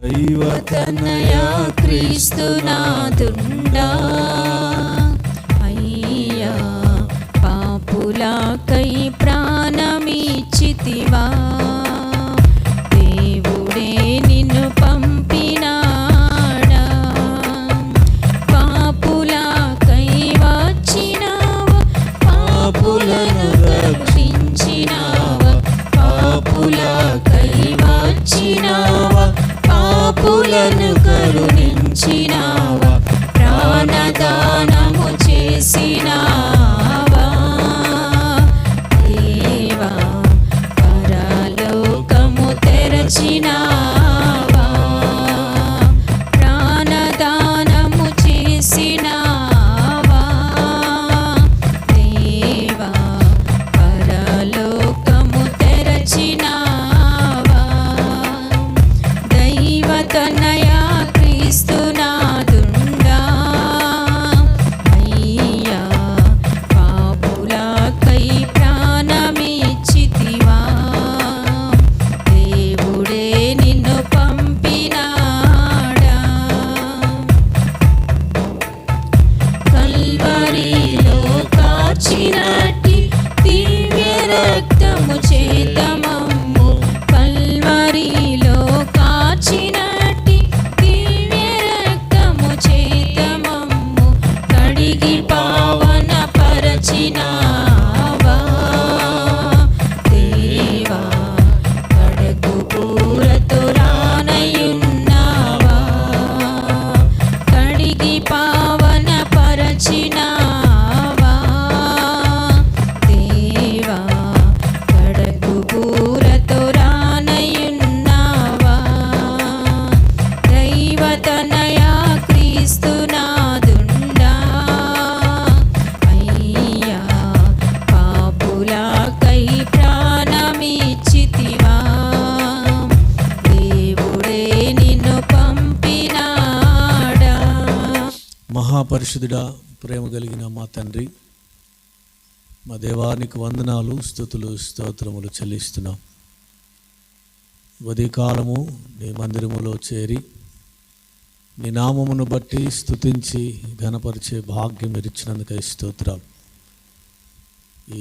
దైవతనయా క్రీస్తునాథుండా, అయ్యా పాపులకై ప్రాణమిచ్చితివా, దేవుడే నిన్ను పంపినాడా, పాపులకై వచ్చినావా, పాపులను రక్షించినావా, పాపులకై వచ్చినావా, పాపులను కరుణించినావా, ప్రాణదానము చేసినావా, దేవా పరలోకము తెరచినావా, ప్రాణదానము చేసినావా, దేవా పరలోకము తెరచినావా, దైవతనయా క్రీస్తునాథుండా, అయ్యా పాపులకై ప్రాణమిచ్చితివా, దేవుడే నిన్ను పంపినాడా, కల్వరిలో కార్చినట్టి దివ్య రక్తము చేత మమ్ము, కల్వరిలో కార్చినట్టి దివ్య రక్తము చేత మమ్ము కడిగి పావన పరచినావా, దేవా కడకు పూరతో రానయున్నావా, కడిగి పావన పరచినావా, దేవా కడకు పూరతో రానయున్నావా, దైవతనయా క్రీస్తునాథుండా, అయ్యా పాపులకై ప్రాణమిచ్చితివా, దేవుడే నిన్ను పంపినాడా. మహాపరిశుద్ధుడా, ప్రేమ కలిగిన మా తండ్రి, మా దేవానికి వందనాలు, స్తుతులు, స్తోత్రములు చెల్లిస్తున్నాం. ఉదయకాలము నీ మందిరములో చేరి నీ నామమును బట్టి స్తుతించి ఘనపరిచే భాగ్యం ఇచ్చినందుకై స్తోత్రాలు. ఈ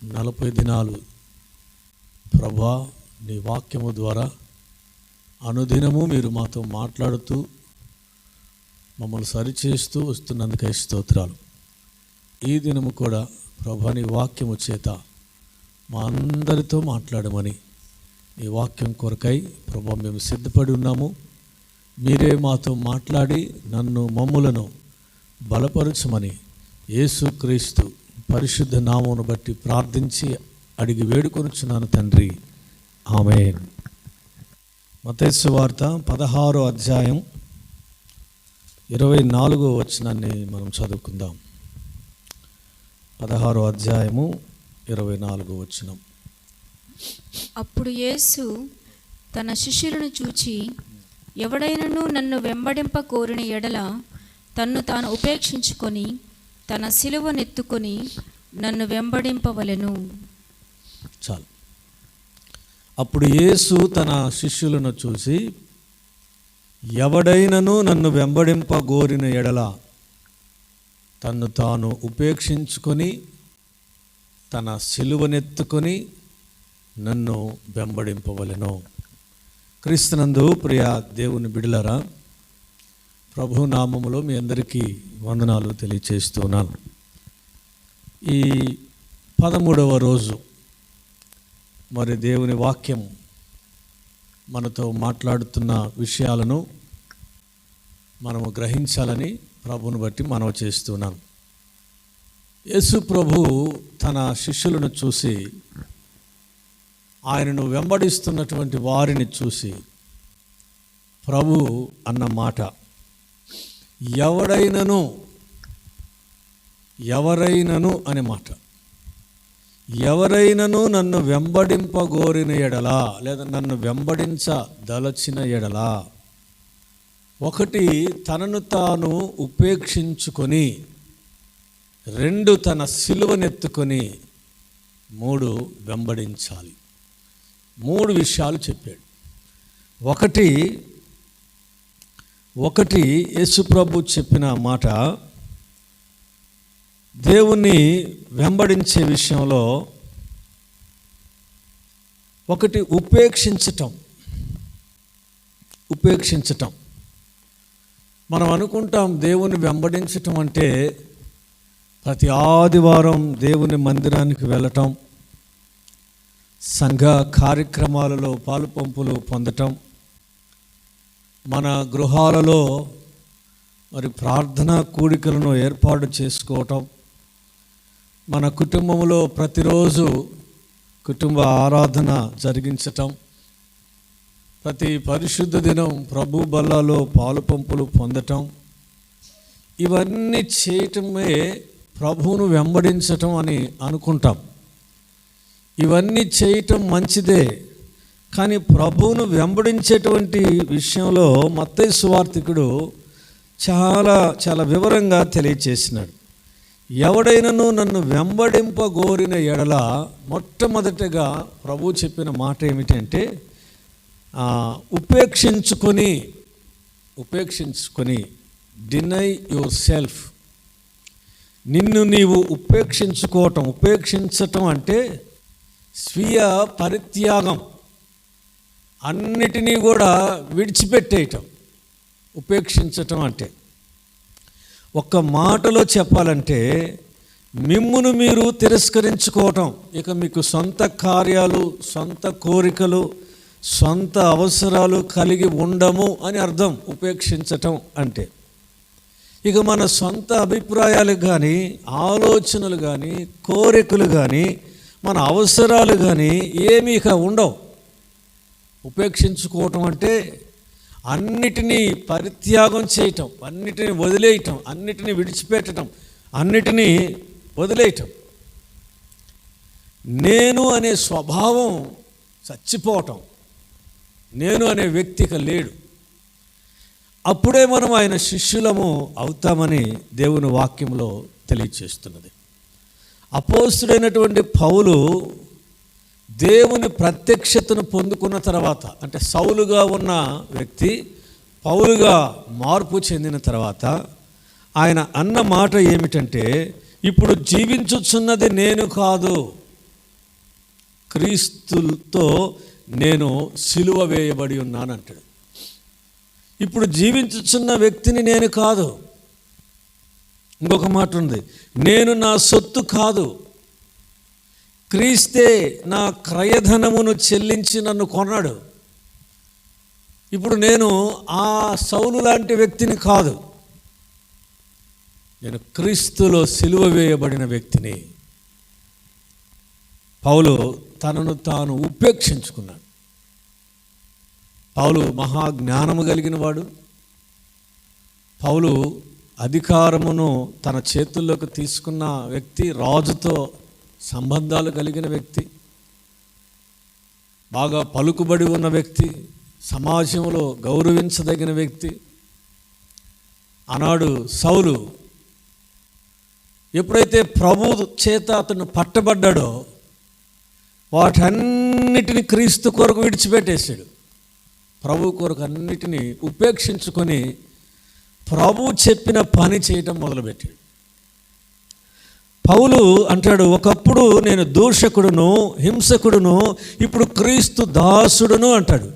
40 దినాలు ప్రభా నీ వాక్యము ద్వారా అనుదినము మీరు మాతో మాట్లాడుతూ మమ్మల్ని సరిచేస్తూ వస్తున్నందుకై స్తోత్రాలు. ఈ దినము కూడా ప్రభా నీ వాక్యము చేత మా అందరితో మాట్లాడమని నీ వాక్యం కొరకై ప్రభా మేము సిద్ధపడి ఉన్నాము. మీరే మాతో మాట్లాడి నన్ను మమ్ములను బలపరచమని యేసుక్రీస్తు పరిశుద్ధ నామమును బట్టి ప్రార్థించి అడిగి వేడుకొనుచున్నాను తండ్రి, ఆమేన్. మత్తయి సువార్త 16వ అధ్యాయం 24వ వచనాన్ని మనం చదువుకుందాం. 16వ అధ్యాయము 24వ వచనం. అప్పుడు యేసు తన శిష్యులను చూచి, ఎవడైనను నన్ను వెంబడింప కోరిన ఎడల తన్ను తాను ఉపేక్షించుకొని తన సిలువనెత్తుకొని నన్ను వెంబడింపవలెను. చాలు. అప్పుడు యేసు తన శిష్యులను చూసి, ఎవడైనను నన్ను వెంబడింప గోరిన ఎడల తన్ను తాను ఉపేక్షించుకొని తన సిలువనెత్తుకొని నన్ను వెంబడింపవలెను. క్రీస్తునందు ప్రియ దేవుని బిడ్డలారా, ప్రభు నామములో మీ అందరికీ వందనాలు తెలియచేస్తున్నాను. ఈ 13వ రోజు మరి దేవుని వాక్యం మనతో మాట్లాడుతున్న విషయాలను మనము గ్రహించాలని ప్రభువుని బట్టి మనవి చేస్తున్నాను. యేసు ప్రభు తన శిష్యులను చూసి, ఆయనను వెంబడిస్తున్నటువంటి వారిని చూసి ప్రభు అన్న మాట, ఎవరైనను అనే మాట. ఎవరైనను నన్ను వెంబడింపగోరిన ఎడలా, లేదా నన్ను వెంబడించదలచిన ఎడలా, ఒకటి తనను తాను ఉపేక్షించుకొని, 2 తన సిలువనెత్తుకొని, 3 వెంబడించాలి. 3 విషయాలు చెప్పాడు. ఒకటి ఒకటి, యేసుప్రభు చెప్పిన మాట, దేవుణ్ణి వెంబడించే విషయంలో ఒకటి ఉపేక్షించటం. మనం అనుకుంటాం దేవుని వెంబడించటం అంటే ప్రతి ఆదివారం దేవుని మందిరానికి వెళ్ళటం, సంఘ కార్యక్రమాలలో పాలుపంపులు పొందటం, మన గృహాలలో మరి ప్రార్థనా కూడికలను ఏర్పాటు చేసుకోవటం, మన కుటుంబంలో ప్రతిరోజు కుటుంబ ఆరాధన జరిగించటం, ప్రతి పరిశుద్ధ దినం ప్రభు బల్లలో పాలుపంపులు పొందటం, ఇవన్నీ చేయటమే ప్రభువును వెంబడించటం అని అనుకుంటాం. ఇవన్నీ చేయటం మంచిదే, కానీ ప్రభువును వెంబడించేటువంటి విషయంలో మత్తయి సువార్తికుడు చాలా వివరంగా తెలియచేసినాడు. ఎవడైనను నన్ను వెంబడింపగోరిన ఎడల, మొట్టమొదటిగా ప్రభు చెప్పిన మాట ఏమిటంటే ఉపేక్షించుకొని డినై యువర్ సెల్ఫ్. నిన్ను నీవు ఉపేక్షించటం అంటే స్వీయ పరిత్యాగం, అన్నిటినీ కూడా విడిచిపెట్టేయటం ఉపేక్షించటం అంటే. ఒక్క మాటలో చెప్పాలంటే మిమ్మును మీరు తిరస్కరించుకోవటం. ఇక మీకు సొంత కార్యాలు, సొంత కోరికలు, సొంత అవసరాలు కలిగి ఉండము అని అర్థం ఉపేక్షించటం అంటే. ఇక మన సొంత అభిప్రాయాలు కానీ, ఆలోచనలు కానీ, కోరికలు కానీ, మన అవసరాలు కానీ ఏమీ ఇక ఉండవు. ఉపేక్షించుకోవటం అంటే అన్నిటినీ పరిత్యాగం చేయటం, అన్నిటినీ వదిలేయటం, అన్నిటినీ విడిచిపెట్టడం, అన్నిటినీ వదిలేయటం. నేను అనే స్వభావం చచ్చిపోవటం, నేను అనే వ్యక్తికి లేడు. అప్పుడే మనం ఆయన శిష్యులము అవుతామని దేవుని వాక్యంలో తెలియచేస్తున్నది. అపోస్తుడైనటువంటి పౌలు దేవుని ప్రత్యక్షతను పొందుకున్న తర్వాత, అంటే సౌలుగా ఉన్న వ్యక్తి పౌలుగా మార్పు చెందిన తర్వాత ఆయన అన్న మాట ఏమిటంటే, ఇప్పుడు జీవించుచున్నది నేను కాదు, క్రీస్తుతో నేను సిలువ వేయబడి ఉన్నాను అంటాడు. ఇప్పుడు జీవించుచున్న వ్యక్తిని నేను కాదు. ఇంకొక మాట ఉంది, నేను నా సొత్తు కాదు, క్రీస్తే నా క్రయధనమును చెల్లించి నన్ను కొన్నాడు. ఇప్పుడు నేను ఆ సౌలు లాంటి వ్యక్తిని కాదు, నేను క్రీస్తులో సిలువ వేయబడిన వ్యక్తిని. పౌలు తనను తాను ఉపేక్షించుకున్నాడు. పౌలు మహాజ్ఞానము కలిగిన వాడు. పౌలు అధికారమును తన చేతుల్లోకి తీసుకున్న వ్యక్తి, రాజుతో సంబంధాలు కలిగిన వ్యక్తి, బాగా పలుకుబడి ఉన్న వ్యక్తి, సమాజంలో గౌరవించదగిన వ్యక్తి. ఆనాడు సౌలు ఎప్పుడైతే ప్రభు చేత అతను పట్టబడ్డాడో వాటన్నిటిని క్రీస్తు కొరకు విడిచిపెట్టేశాడు. ప్రభు కొరకు అన్నిటినీ ఉపేక్షించుకొని ప్రభు చెప్పిన పని చేయటం మొదలుపెట్టాడు. పౌలు అంటాడు, ఒకప్పుడు నేను దూషకుడును, హింసకుడును, ఇప్పుడు క్రీస్తు దాసుడును అంటాడు.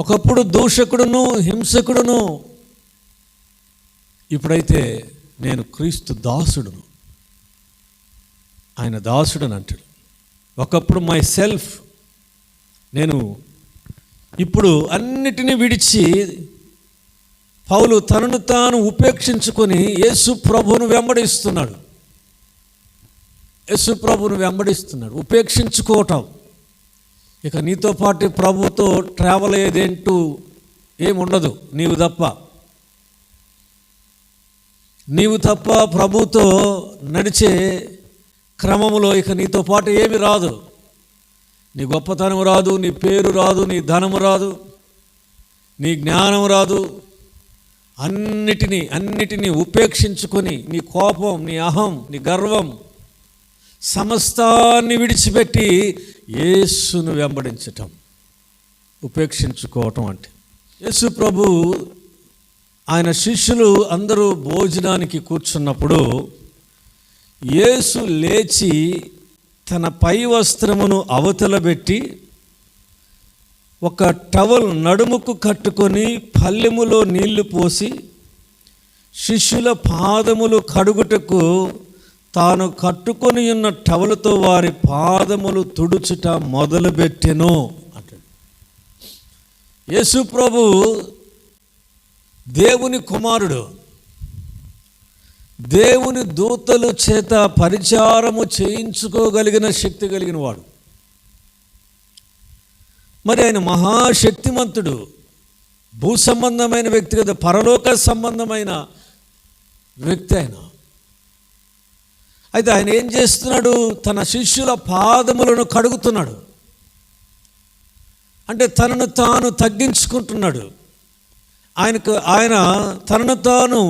ఒకప్పుడు దూషకుడును, హింసకుడును, ఇప్పుడైతే నేను క్రీస్తు దాసుడును, ఆయన దాసుడని అంటాడు. ఒకప్పుడు మై సెల్ఫ్, నేను ఇప్పుడు అన్నిటినీ విడిచి పౌలు తనను తాను ఉపేక్షించుకొని యేసు ప్రభువును వెంబడిస్తున్నాడు. యేసు ప్రభువును వెంబడిస్తున్నాడు. ఉపేక్షించుకోవటం. ఇక నీతో పాటు ప్రభుతో ట్రావెల్ అయ్యేదేంటూ ఏముండదు. నీవు తప్ప ప్రభుతో నడిచే క్రమములో ఇక నీతో పాటు ఏమి రాదు. నీ గొప్పతనం రాదు, నీ పేరు రాదు, నీ ధనము రాదు, నీ జ్ఞానం రాదు. అన్నిటినీ ఉపేక్షించుకొని నీ కోపం, నీ అహం, నీ గర్వం సమస్తాన్ని విడిచిపెట్టి యేసును వెంబడించటం ఉపేక్షించుకోవటం అంటే. యేసు ప్రభు ఆయన శిష్యులు అందరూ భోజనానికి కూర్చున్నప్పుడు యేసు లేచి తన పై వస్త్రమును అవతల పెట్టి ఒక టవల్ నడుముకు కట్టుకొని పల్లెములో నీళ్లు పోసి శిష్యుల పాదములు కడుగుటకు తాను కట్టుకొని ఉన్న టవలుతో వారి పాదములు తుడుచుట మొదలుపెట్టెను అంటాడు. యేసు ప్రభు దేవుని కుమారుడు, దేవుని దూతల చేత పరిచారము చేయించుకోగలిగిన శక్తి కలిగిన వాడు. మరి ఆయన మహాశక్తిమంతుడు, భూ సంబంధమైన వ్యక్తి కదా, పరలోక సంబంధమైన వ్యక్తి ఆయన. అయితే ఆయన ఏం చేస్తున్నాడు? తన శిష్యుల పాదములను కడుగుతున్నాడు. అంటే తనను తాను తగ్గించుకుంటున్నాడు. ఆయన తనను తాను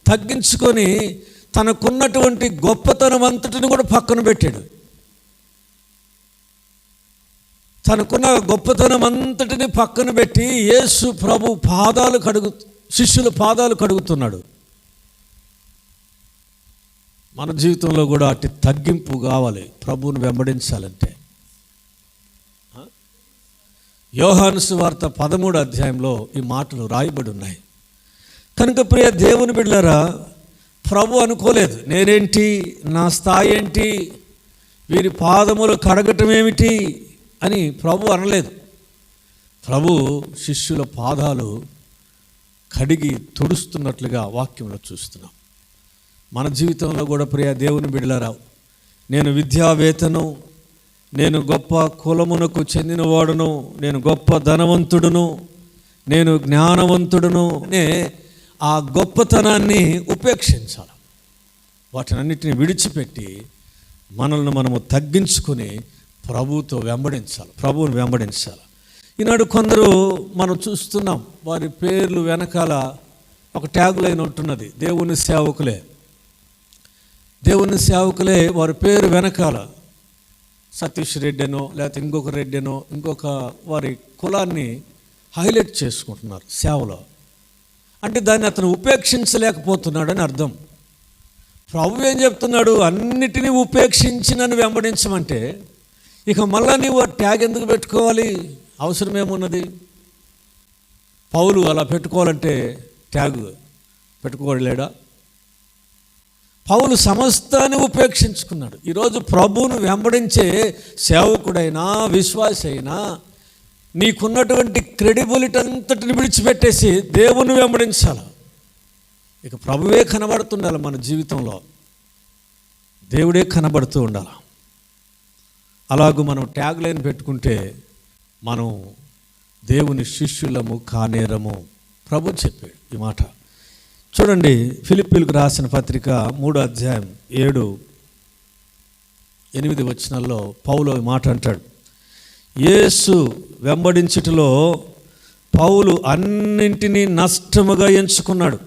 తగ్గించుకొని తనకున్నటువంటి గొప్పతనం అంతటిని కూడా పక్కన పెట్టాడు. తనకున్న గొప్పతనం అంతటిని పక్కన పెట్టి యేసు ప్రభు శిష్యుల పాదాలు కడుగుతున్నాడు. మన జీవితంలో కూడా అటు తగ్గింపు కావాలి ప్రభువుని వెంబడించాలంటే. యోహాను సువార్త 13వ అధ్యాయంలో ఈ మాటలు రాయబడి ఉన్నాయి. కనుక ప్రియ దేవుని బిడ్డలారా, ప్రభు అనుకోలేదు నేనేంటి, నా స్థాయి ఏంటి, వీరి పాదములు కడగటం ఏమిటి అని ప్రభు అనలేదు. ప్రభు శిష్యుల పాదాలు కడిగి తుడుస్తున్నట్లుగా వాక్యంలో చూస్తున్నాం. మన జీవితంలో కూడా ప్రియ దేవుని బిడ్డలారా, నేను విద్యావేత్తను, నేను గొప్ప కులమునకు చెందినవాడును, నేను గొప్ప ధనవంతుడును, నేను జ్ఞానవంతుడును అనే ఆ గొప్పతనాన్ని ఉపేక్షించాలి. వాటినన్నిటిని విడిచిపెట్టి మనల్ని మనము తగ్గించుకొని ప్రభువుతో వెంబడించాలి, ప్రభువుని వెంబడించాలి. ఈనాడు కొందరు మనం చూస్తున్నాం, వారి పేర్లు వెనకాల ఒక ట్యాగ్ లైన్ ఉంటున్నది, దేవుని సేవకులే. దేవుని సేవకులే వారి పేరు వెనకాల సతీష్ రెడ్డి అనో లేకపోతే ఇంకొక రెడ్డి అనో ఇంకొక వారి కులాన్ని హైలైట్ చేసుకుంటున్నారు సేవలో. అంటే దాన్ని అతను ఉపేక్షించలేకపోతున్నాడని అర్థం. ప్రభు ఏం చెప్తున్నాడు? అన్నిటినీ ఉపేక్షించి నన్ను వెంబడించమంటే ఇక మళ్ళా నీవు ట్యాగ్ ఎందుకు పెట్టుకోవాలి? అవసరమేమున్నది? పౌలు అలా పెట్టుకోవాలంటే ట్యాగ్ పెట్టుకోలేడా? పౌలు సమస్తాన్ని ఉపేక్షించుకున్నాడు. ఈరోజు ప్రభువును వెంబడించే సేవకుడైనా విశ్వాసి అయినా నీకున్నటువంటి క్రెడిబిలిటీ అంతటిని విడిచిపెట్టేసి దేవుని వెంబడించాలి. ఇక ప్రభువే కనబడుతుండాలి మన జీవితంలో, దేవుడే కనబడుతూ ఉండాలి. అలాగూ మనం ట్యాగ్ లైన్ పెట్టుకుంటే మనం దేవుని శిష్యులము కానేరము. ప్రభు చెప్పాడు ఈ మాట. చూడండి, ఫిలిప్పీలకు రాసిన పత్రిక 3వ అధ్యాయం 7-8 వచనాల్లో పౌలు మాట అంటాడు, యేసు వెంబడించుటలో పౌలు అన్నింటినీ నష్టముగా ఎంచుకున్నాడు.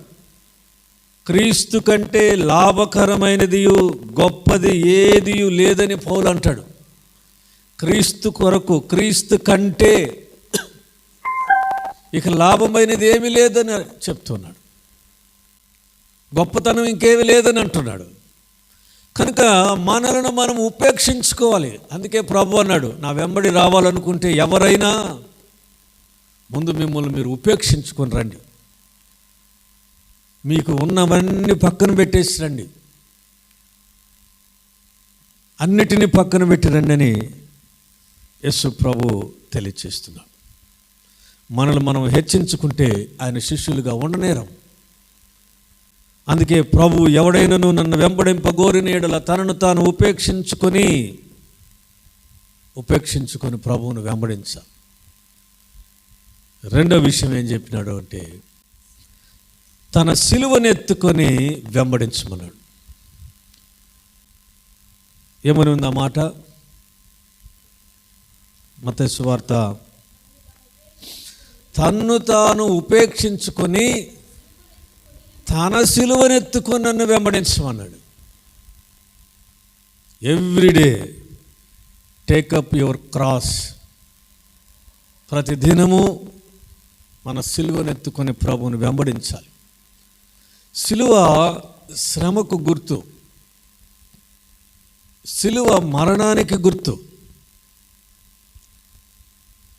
క్రీస్తు కంటే లాభకరమైనదియు గొప్పది ఏదియు లేదని పౌలు అంటాడు. క్రీస్తు కొరకు, క్రీస్తు కంటే ఇక లాభమైనది ఏమీ లేదని చెప్తున్నాడు. గొప్పతనం ఇంకేమీ లేదని అంటున్నాడు. కనుక మనలను మనం ఉపేక్షించుకోవాలి. అందుకే ప్రభు అన్నాడు, నా వెంబడి రావాలనుకుంటే ఎవరైనా ముందు మిమ్మల్ని మీరు ఉపేక్షించుకొని రండి, మీకు ఉన్నవన్నీ పక్కన పెట్టేసి రండి, అన్నిటినీ పక్కన పెట్టి రండి అని యేసు ప్రభు తెలియచేస్తున్నాడు. మనల్ని మనం హెచ్చించుకుంటే ఆయన శిష్యులుగా ఉండనేరం. అందుకే ప్రభు ఎవడైనను నన్ను వెంబడింపగోరిన యెడల తనను తాను ఉపేక్షించుకొని ప్రభువును వెంబడించాలి. రెండో విషయం ఏం చెప్పినాడు అంటే, తన సిలువను ఎత్తుకొని వెంబడించమన్నాడు. ఏమని ఉంది ఆ మాట? మత్తయి సువార్త, తన్ను తాను ఉపేక్షించుకొని తన సిలువనెత్తుకొని నన్ను వెంబడించమన్నాడు. Every day take up your cross. ప్రతిదినము మన సిలువనెత్తుకొని ప్రభువుని వెంబడించాలి. సిలువ శ్రమకు గుర్తు, సిలువ మరణానికి గుర్తు,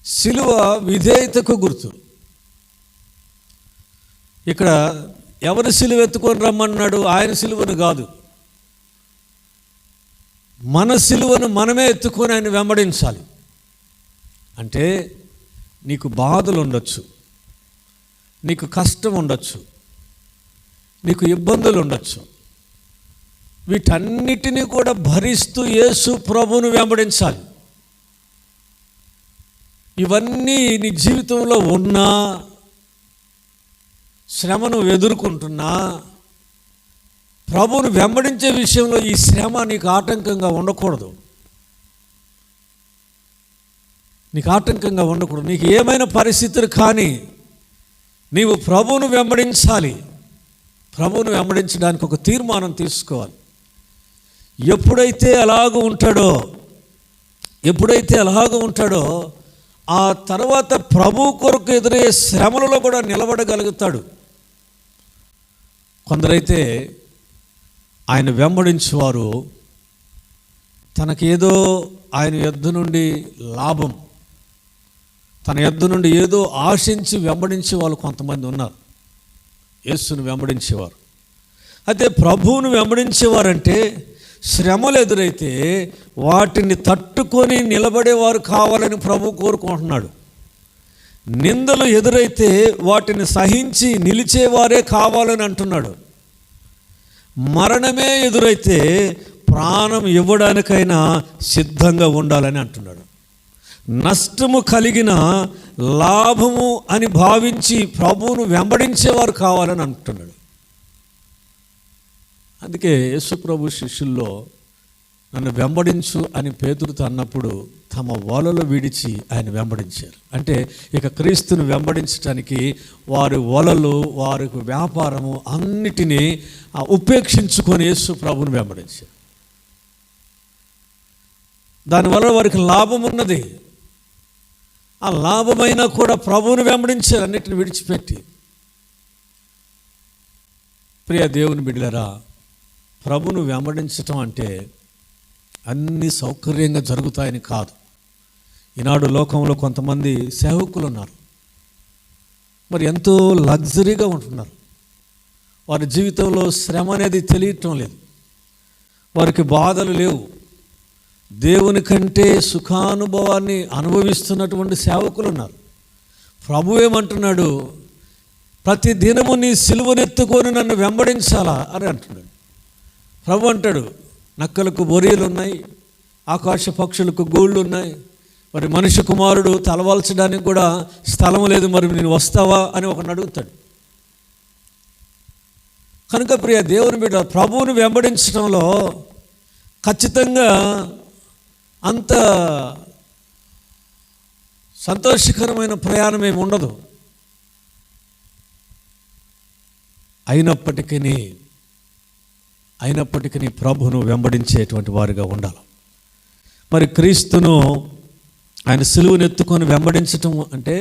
సిలువ విధేయతకు గుర్తు. ఇక్కడ ఎవరి సిలువ ఎత్తుకొని రమ్మన్నాడు? ఆయన సిలువను కాదు, మన సిలువను మనమే ఎత్తుకొని ఆయన వెంబడించాలి. అంటే నీకు బాధలు ఉండొచ్చు, నీకు కష్టం ఉండొచ్చు, నీకు ఇబ్బందులు ఉండొచ్చు. వీటన్నిటినీ కూడా భరిస్తూ యేసు ప్రభువును వెంబడించాలి. ఇవన్నీ నీ జీవితంలో ఉన్నా, శ్రమను ఎదుర్కొంటున్నా, ప్రభువును వెంబడించే విషయంలో ఈ శ్రమ నీకు ఆటంకంగా ఉండకూడదు. నీకు ఆటంకంగా ఉండకూడదు. నీకు ఏమైనా పరిస్థితులు కానీ నీవు ప్రభువును వెంబడించాలి. ప్రభువును వెంబడించడానికి ఒక తీర్మానం తీసుకోవాలి. ఎప్పుడైతే అలాగ ఉంటాడో ఆ తర్వాత ప్రభు కొరకు ఎదురయ్యే శ్రమలలో కూడా నిలబడగలుగుతాడు. కొందరైతే ఆయన వెంబడించేవారు తనకేదో ఆయన యొద్ద నుండి లాభం, తన యొద్ద నుండి ఏదో ఆశించి వెంబడించే వాళ్ళు కొంతమంది ఉన్నారు. యేసును వెంబడించేవారు. అయితే ప్రభువును వెంబడించేవారంటే శ్రమలు ఎదురైతే వాటిని తట్టుకొని నిలబడేవారు కావాలని ప్రభు కోరుకుంటున్నాడు. నిందలు ఎదురైతే వాటిని సహించి నిలిచేవారే కావాలని అంటున్నాడు. మరణమే ఎదురైతే ప్రాణం ఇవ్వడానికైనా సిద్ధంగా ఉండాలని అంటున్నాడు. నష్టము కలిగిన లాభము అని భావించి ప్రభువును వెంబడించేవారు కావాలని అంటున్నాడు. అందుకే యేసు ప్రభు శిష్యుల్లో నన్ను వెంబడించు అని పేతురుతో అన్నప్పుడు తమ వలలు విడిచి ఆయన వెంబడించారు. అంటే ఇక క్రీస్తును వెంబడించడానికి వారి వలలు, వారి వ్యాపారము అన్నిటినీ ఉపేక్షించుకొని యేసు ప్రభువును వెంబడించారు. దానివల్ల వారికి లాభం ఉన్నది. ఆ లాభమైనా కూడా ప్రభువును వెంబడించారు, అన్నిటిని విడిచిపెట్టి. ప్రియ దేవుని బిడ్డలారా, ప్రభువును వెంబడించటం అంటే అన్నీ సౌకర్యంగా జరుగుతాయని కాదు. ఈనాడు లోకంలో కొంతమంది సేవకులు ఉన్నారు, మరి ఎంతో లగ్జరీగా ఉంటున్నారు. వారి జీవితంలో శ్రమ అనేది తెలియటం లేదు, వారికి బాధలు లేవు. దేవుని కంటే సుఖానుభవాన్ని అనుభవిస్తున్నటువంటి సేవకులు ఉన్నారు. ప్రభు ఏమంటున్నాడు? ప్రతి దినము నీ సిలువనెత్తుకొని నన్ను వెంబడించాలా అని అంటున్నాడు. ప్రభు అంటాడు, నక్కలకు బొరియలు ఉన్నాయి, ఆకాశ పక్షులకు గూళ్ళు ఉన్నాయి, మరి మనిషి కుమారుడు తలవాల్చడానికి కూడా స్థలం లేదు, మరి నేను వస్తావా అని ఒకరిని అడుగుతాడు. కనుక ప్రియ దేవుని బిడ్డ, ప్రభువును వెంబడించడంలో ఖచ్చితంగా అంత సంతోషకరమైన ప్రయాణం ఏమి ఉండదు. అయినప్పటికీ ప్రభువును వెంబడించేటువంటి వారిగా ఉండాలి. మరి క్రీస్తును ఆయన సిలువను ఎత్తుకొని వెంబడించటం అంటే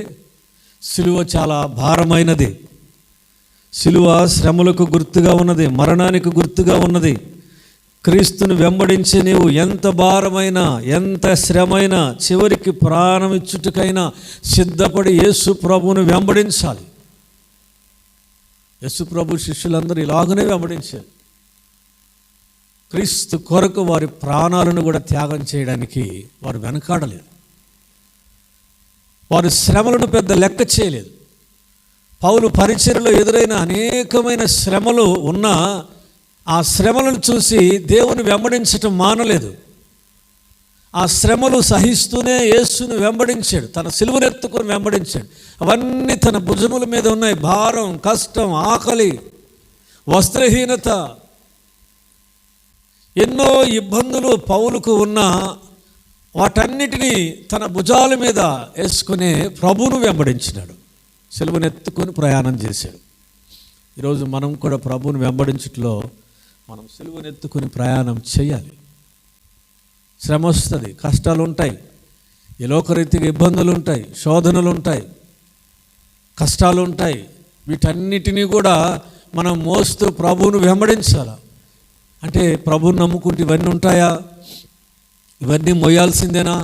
సిలువ చాలా భారమైనది. సిలువ శ్రమలకు గుర్తుగా ఉన్నది, మరణానికి గుర్తుగా ఉన్నది. క్రీస్తును వెంబడించే నీవు ఎంత భారమైనా, ఎంత శ్రమైనా, చివరికి ప్రాణం ఇచ్చుటకైనా సిద్ధపడి యేసు ప్రభువును వెంబడించాలి. యేసు ప్రభు శిష్యులందరూ ఇలాగనే వెంబడించారు. క్రీస్తు కొరకు వారి ప్రాణాలను కూడా త్యాగం చేయడానికి వారు వెనకాడలేదు. వారు శ్రమలను పెద్ద లెక్క చేయలేదు. పౌలు పరిచర్యలో ఎదురైన అనేకమైన శ్రమలు ఉన్నా ఆ శ్రమలను చూసి దేవుని వెంబడించటం మానలేదు. ఆ శ్రమలు సహిస్తూనే యేసును వెంబడించాడు, తన సిలువనెత్తుకొని వెంబడించాడు. అవన్నీ తన భుజముల మీద ఉన్నాయి. భారం, కష్టం, ఆకలి, వస్త్రహీనత, ఎన్నో ఇబ్బందులు పౌలుకు ఉన్నా వాటన్నిటినీ తన భుజాల మీద వేసుకునే ప్రభువును వెంబడించినాడు, సిలువనెత్తుకొని ప్రయాణం చేశాడు. ఈరోజు మనం కూడా ప్రభువును వెంబడించట్లో మనం సిలువనెత్తుకొని ప్రయాణం చేయాలి. శ్రమ వస్తుంది, కష్టాలు ఉంటాయి, ఈ లోకరీతిగా ఇబ్బందులు ఉంటాయి, శోధనలు ఉంటాయి. కష్టాలు ఉంటాయి. వీటన్నిటినీ కూడా మనం మోస్తూ ప్రభువును వెంబడించాలి. అంటే ప్రభువుని నమ్ముకుంటే ఇవన్నీ ఉంటాయా? ఇవన్నీ మోయాల్సిందేనా?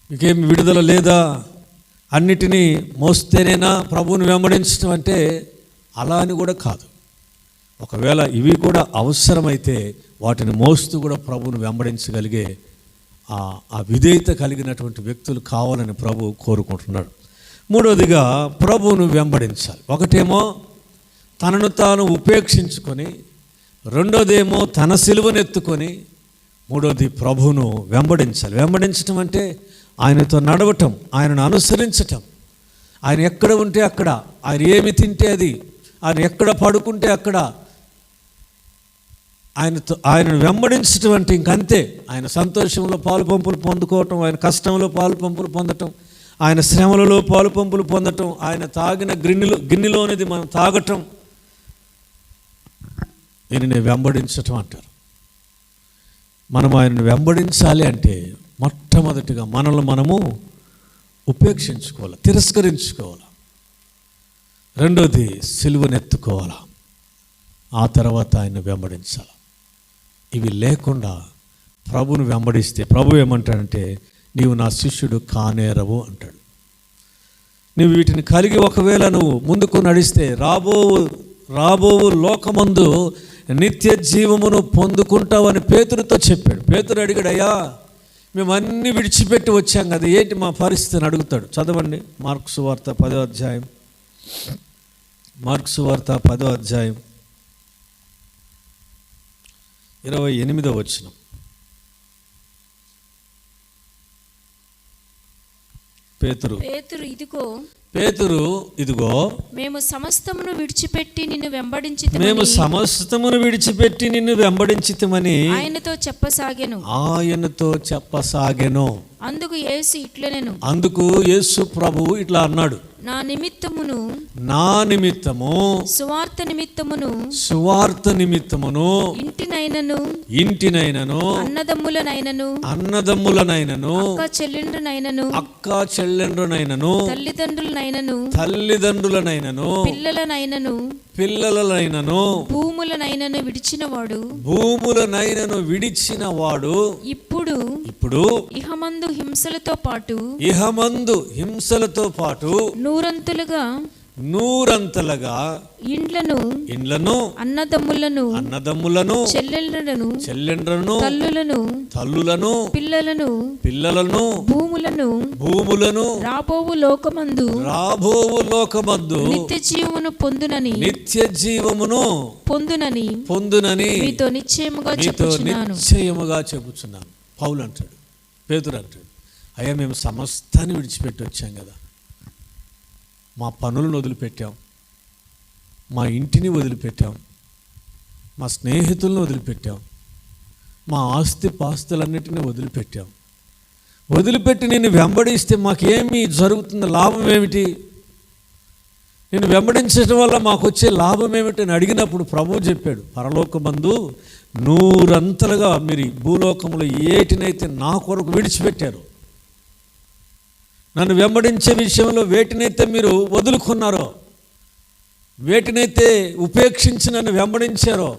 మీకేం విడుదల లేదా? అన్నిటినీ మోస్తేనేనా ప్రభువుని వెంబడించడం అంటే? అలా అని కూడా కాదు. ఒకవేళ ఇవి కూడా అవసరమైతే వాటిని మోస్తూ కూడా ప్రభువును వెంబడించగలిగే ఆ విధేయత కలిగినటువంటి వ్యక్తులు కావాలని ప్రభు కోరుకుంటున్నాడు. మూడవదిగా ప్రభువును వెంబడించాలి. ఒకటేమో తనను తాను ఉపేక్షించుకొని, రెండోదేమో తన సిలువనెత్తుకొని, మూడోది ప్రభువును వెంబడించాలి. వెంబడించటం అంటే ఆయనతో నడవటం, ఆయనను అనుసరించటం. ఆయన ఎక్కడ ఉంటే అక్కడ, ఆయన ఏమి తింటే అది, ఆయన ఎక్కడ పడుకుంటే అక్కడ ఆయనను వెంబడించటం అంటే ఇంకంతే. ఆయన సంతోషంలో పాలు పంపులు పొందుకోవటం, ఆయన కష్టంలో పాలు పంపులు పొందటం, ఆయన శ్రమలలో పాలు పంపులు పొందటం, ఆయన తాగిన గిన్నెలోనిది మనం తాగటం, దీనిని వెంబడించటం అంటారు. మనం ఆయనను వెంబడించాలి అంటే మొట్టమొదటిగా మనల్ని మనము ఉపేక్షించుకోవాలి, తిరస్కరించుకోవాలి. రెండోది సిలువనెత్తుకోవాలి. ఆ తర్వాత ఆయన వెంబడించాలి. ఇవి లేకుండా ప్రభువును వెంబడిస్తే ప్రభు ఏమంటాడంటే, నీవు నా శిష్యుడు కానేరవు అంటాడు. నువ్వు వీటిని కలిగి ఒకవేళ నువ్వు ముందుకు నడిస్తే రాబో లోకమందు నిత్య జీవమును పొందుకుంటావని పేతురుతో చెప్పాడు. పేతురు అడిగాడు, అయ్యా మేము అన్నీ విడిచిపెట్టి వచ్చాం కదా, ఏంటి మా పరిస్థితిని అడుగుతాడు. చదవండి మార్కు సువార్త 10వ అధ్యాయం. మార్కు సువార్త 10వ అధ్యాయం 28వ వచనం. పేతురు ఇదిగో మేము సమస్తమును విడిచిపెట్టి నిన్ను వెంబడించితిమని ఆయనతో చెప్పసాగెను. అందుకు యేసు ప్రభువు ఇట్లా అన్నాడు, నా నిమిత్తము సువార్త నిమిత్తమును ఇంటినైనను అన్నదమ్ములనైనను అక్క చెల్లెండ్రునైనను తల్లిదండ్రులనైనను పిల్లలనైనను భూములనైనను విడిచిన వాడు ఇప్పుడు ఇహమందు హింసలతో పాటు నూరంతలుగా ఇండ్లను అన్నదమ్ములను చెల్లెండ్రను తల్లులను పిల్లలను భూములను రాబోవు లోకమందు నిత్య జీవమును పొందునని మీతో నిశ్చయముగా చెప్పుచున్నాను. పౌలు అంటాడు, పేతురు అంటాడు, అయ్యా మేము సమస్తాన్ని విడిచిపెట్టి వచ్చాం కదా, మా పనులను వదిలిపెట్టాం, మా ఇంటిని వదిలిపెట్టాం, మా స్నేహితులను వదిలిపెట్టాం, మా పాస్తులన్నిటినీ వదిలిపెట్టి నేను వెంబడిస్తే మాకేమి జరుగుతుంది, లాభం ఏమిటి? నేను వెంబడించడం వల్ల మాకు వచ్చే లాభం ఏమిటి అని అడిగినప్పుడు ప్రభువు చెప్పాడు, పరలోకమందు 100 మీరు భూలోకంలో ఏటినైతే నా కొరకు విడిచిపెట్టారు, నన్ను వెంబడించే విషయంలో వేటినైతే మీరు వదులుకున్నారో, వేటినైతే ఉపేక్షించి నన్ను వెంబడించారో,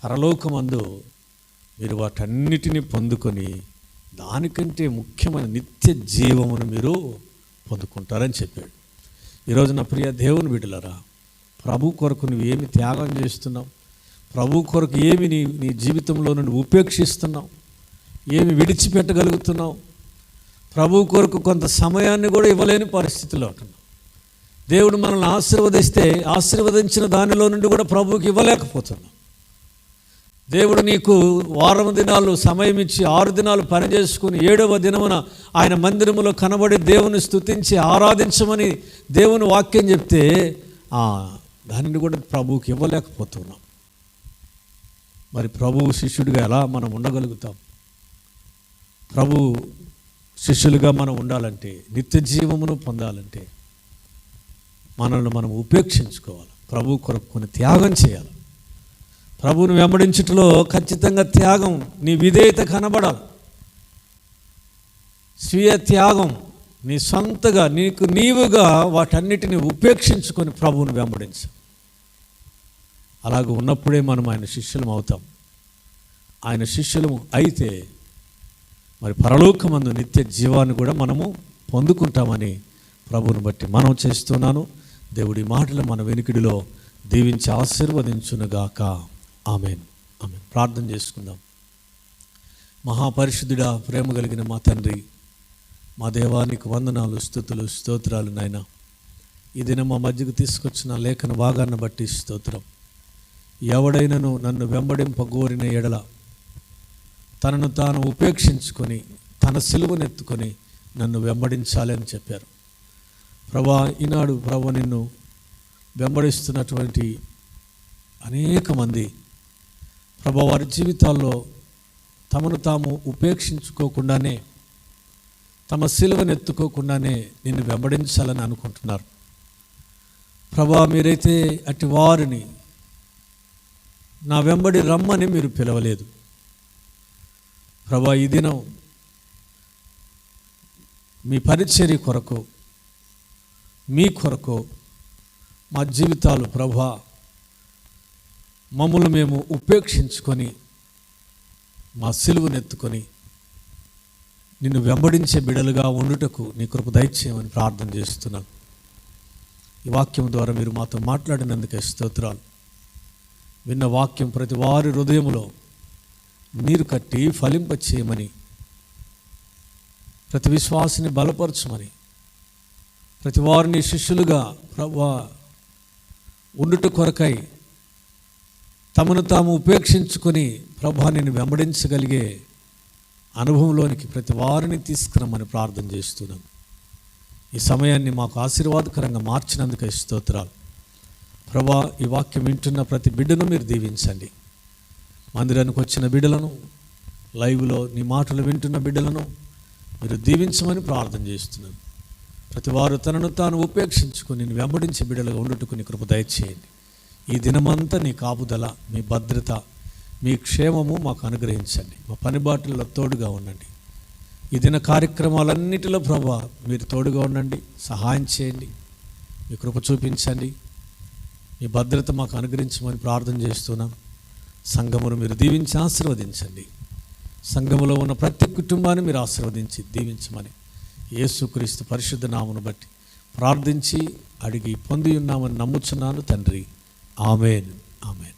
పరలోకమందు మీరు వాటన్నిటిని పొందుకొని దానికంటే ముఖ్యమైన నిత్య జీవమును మీరు పొందుకుంటారని చెప్పాడు. ఈరోజు నా ప్రియ దేవుని బిడ్డలారా, ప్రభు కొరకు నువ్వు ఏమి త్యాగం చేస్తున్నావు? ప్రభు కొరకు ఏమి నీ జీవితంలో నుండి ఉపేక్షిస్తున్నావు? ఏమి విడిచిపెట్టగలుగుతున్నావు? ప్రభు కొరకు కొంత సమయాన్ని కూడా ఇవ్వలేని పరిస్థితిలో ఉంటున్నాం. దేవుడు మనల్ని ఆశీర్వదించిన దానిలో నుండి కూడా ప్రభువుకి ఇవ్వలేకపోతున్నాం. దేవుడు నీకు వారం దినాలు సమయం ఇచ్చి 6 దినాలు పనిచేసుకుని 7వ దినమున ఆయన మందిరములో కనబడి దేవుని స్తుతించి ఆరాధించమని దేవుని వాక్యం చెప్తే దానిని కూడా ప్రభువుకి ఇవ్వలేకపోతున్నాం. మరి ప్రభువు శిష్యుడిగా ఎలా మనం ఉండగలుగుతాం? ప్రభు శిష్యులుగా మనం ఉండాలంటే, నిత్య జీవమును పొందాలంటే మనల్ని మనం ఉపేక్షించుకోవాలి, ప్రభు కొరకు కొన్ని త్యాగం చేయాలి. ప్రభువుని వెంబడించుటలో ఖచ్చితంగా త్యాగం, నీ విధేయత కనబడాలి. స్వీయ త్యాగం, నీ సొంతగా నీవుగా వాటన్నిటిని ఉపేక్షించుకొని ప్రభువుని వెంబడించు. అలాగ ఉన్నప్పుడే మనం ఆయన శిష్యులం అవుతాం. ఆయన శిష్యులము అయితే మరి పరలోకమందు నిత్య జీవాన్ని కూడా మనము పొందుకుంటామని ప్రభువుని బట్టి మనం చేస్తున్నాను. దేవుడి మాటలు మన వెనుకిడిలో దీవించి ఆశీర్వదించునుగాక. ఆమేన్, ఆమేన్. ప్రార్థన చేసుకుందాం. మహాపరిశుద్ధుడా, ప్రేమ కలిగిన మా తండ్రి, మా దేవానికి వందనాలు, స్తుతులు, స్తోత్రాలు నాయన. ఈ దినం మా మధ్యకు తీసుకొచ్చిన లేఖన భాగాన్ని బట్టి స్తోత్రం. ఎవడైనను నన్ను వెంబడింపగోరిన ఎడల తనను తాను ఉపేక్షించుకొని తన సిలువనెత్తుకొని నన్ను వెంబడించాలి అని చెప్పారు. ప్రభా, ఈనాడు ప్రభు నిన్ను వెంబడిస్తున్నటువంటి అనేక మంది ప్రభా వారి జీవితాల్లో తమను తాము ఉపేక్షించుకోకుండానే, తమ సిలువనెత్తుకోకుండానే నిన్ను వెంబడించాలని అనుకుంటున్నారు. ప్రభా, మీరైతే అటు వారిని నా వెంబడి రమ్మని మీరు పిలవలేదు. ప్రభా, ఈ దినం మీ పరిచర్య కొరకు, మీ కొరకు మా జీవితాలు ప్రభా మమ్మల్ని మేము ఉపేక్షించుకొని మా సిలువనెత్తుకొని నిన్ను వెంబడించే బిడలుగా ఉండుటకు నీ కృప దయచేయమని ప్రార్థన చేస్తున్నాను. ఈ వాక్యం ద్వారా మీరు మాతో మాట్లాడినందుకే స్తోత్రాలు. విన్న వాక్యం ప్రతి వారి హృదయములో నీరు కట్టి ఫలింపచేయమని, ప్రతి విశ్వాసిని బలపరచమని, ప్రతి వారిని శిష్యులుగా ప్రభువా ఉండుట కొరకై తమను తాము ఉపేక్షించుకొని ప్రభా నిన్ను వెంబడించగలిగే అనుభవంలోనికి ప్రతి వారిని తీసుకురమ్మని ప్రార్థన చేస్తున్నాం. ఈ సమయాన్ని మాకు ఆశీర్వాదకరంగా మార్చినందుకు స్తోత్రాలు. ప్రభా, ఈ వాక్యం వింటున్న ప్రతి బిడ్డను మీరు దీవించండి. మందిరానికి వచ్చిన బిడ్డలను, లైవ్లో నీ మాటలు వింటున్న బిడ్డలను మీరు దీవించమని ప్రార్థన చేస్తున్నాను. ప్రతి వారు తనను తాను ఉపేక్షించుకొని నేను వెంబడించే బిడ్డలుగా ఉండుటకు నీ కృప దయచేయండి. ఈ దినమంతా నీ కాపుదల, మీ భద్రత, మీ క్షేమము మాకు అనుగ్రహించండి. మా పని బాటల్లో తోడుగా ఉండండి. ఈ దిన కార్యక్రమాలన్నిటిలో ప్రభా మీరు తోడుగా ఉండండి, సహాయం చేయండి, మీ కృప చూపించండి, మీ భద్రత మాకు అనుగ్రహించమని ప్రార్థన చేస్తున్నాం. సంఘమును మీరు దీవించి ఆశీర్వదించండి. సంఘములో ఉన్న ప్రతి కుటుంబాన్ని మీరు ఆశీర్వదించి దీవించమని యేసుక్రీస్తు పరిశుద్ధ నామమును బట్టి ప్రార్థించి అడిగి పొంది ఉన్నామని నమ్ముచున్నాను తండ్రి. ఆమేన్, ఆమేన్.